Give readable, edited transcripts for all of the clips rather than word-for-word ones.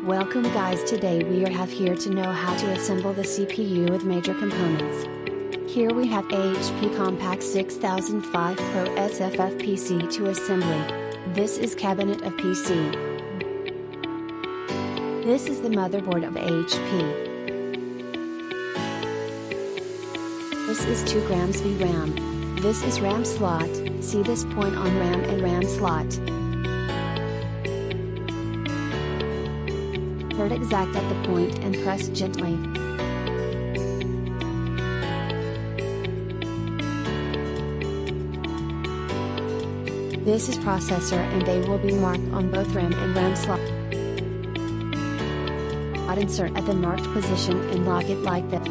Welcome guys, today we are here to know how to assemble the CPU with major components. Here we have HP Compact 6005 Pro SFF PC to assembly. This is cabinet of PC. This is the motherboard of HP. This is 2 grams VRAM. This is RAM slot, see this point on RAM and RAM slot. Put exact at the point and press gently. This is processor and they will be marked on both RAM and RAM slot. Insert at the marked position and lock it like this.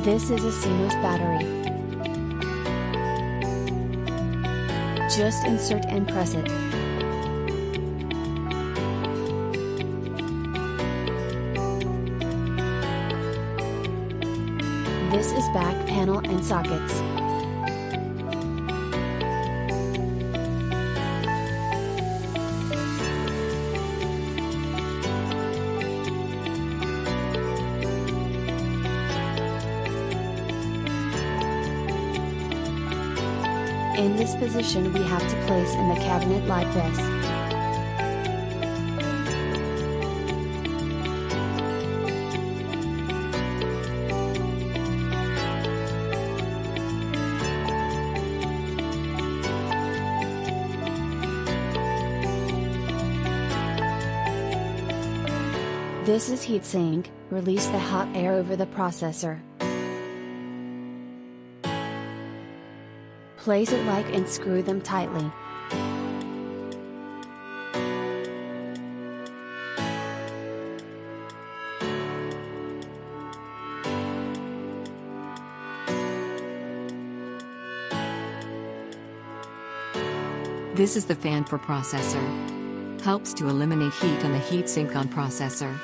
This is a CMOS battery. Just insert and press it. This is back panel and sockets. In this position we have to place in the cabinet like this. This is heatsink, release the hot air over the processor. Place it like and screw them tightly. This is the fan for processor. Helps to eliminate heat on the heatsink on processor.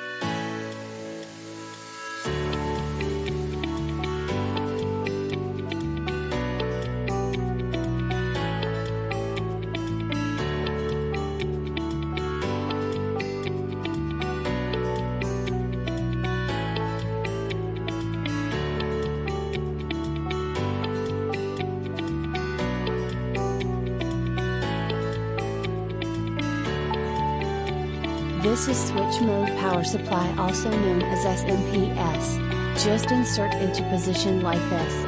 This is switch mode power supply, also known as SMPS. Just insert into position like this.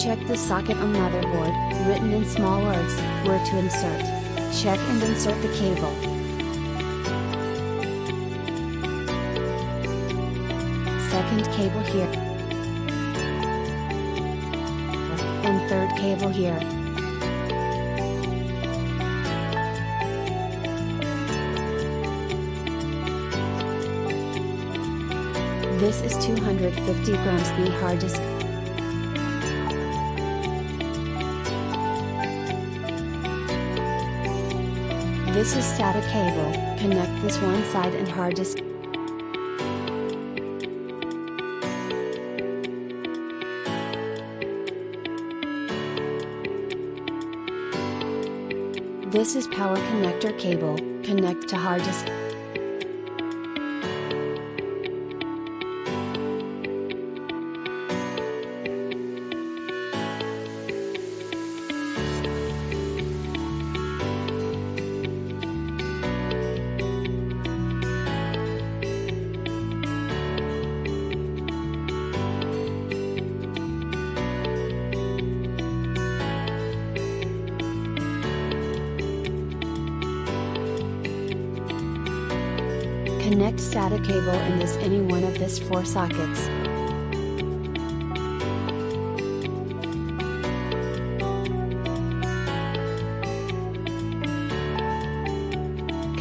Check the socket on motherboard, written in small words, where to insert. Check and insert the cable. Second cable here. And third cable here. This is 250 grams B hard disk. This is SATA cable, connect this one side and hard disk. This is power connector cable, connect to hard disk. Connect SATA cable in any one of these 4 sockets.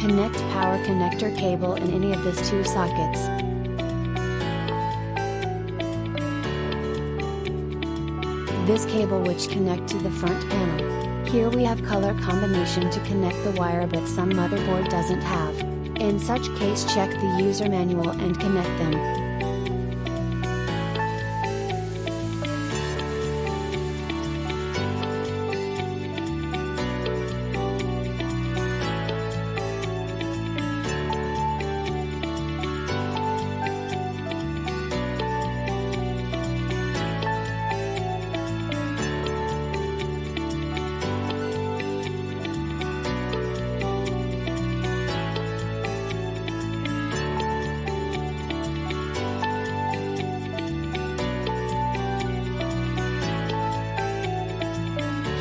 Connect power connector cable in any of these 2 sockets. This cable which connect to the front panel. Here we have color combination to connect the wire, but some motherboard doesn't have. In such case, check the user manual and connect them.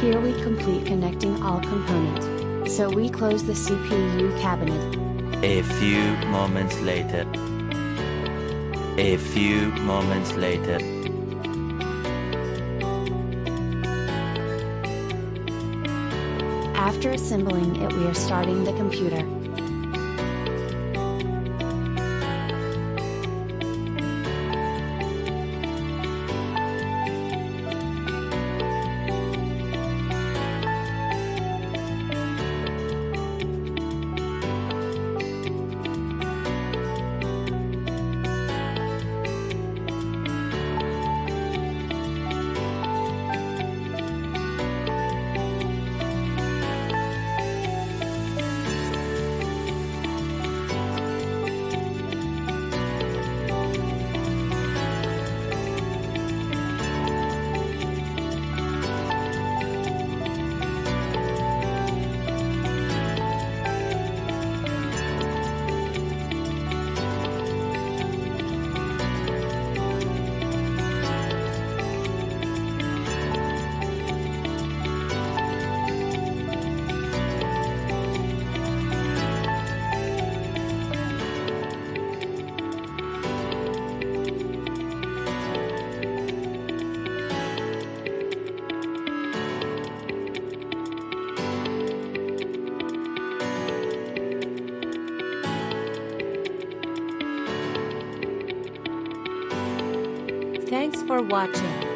Here we complete connecting all component. So we close the CPU cabinet. A few moments later. A few moments later. After assembling it, we are starting the computer. Thanks for watching.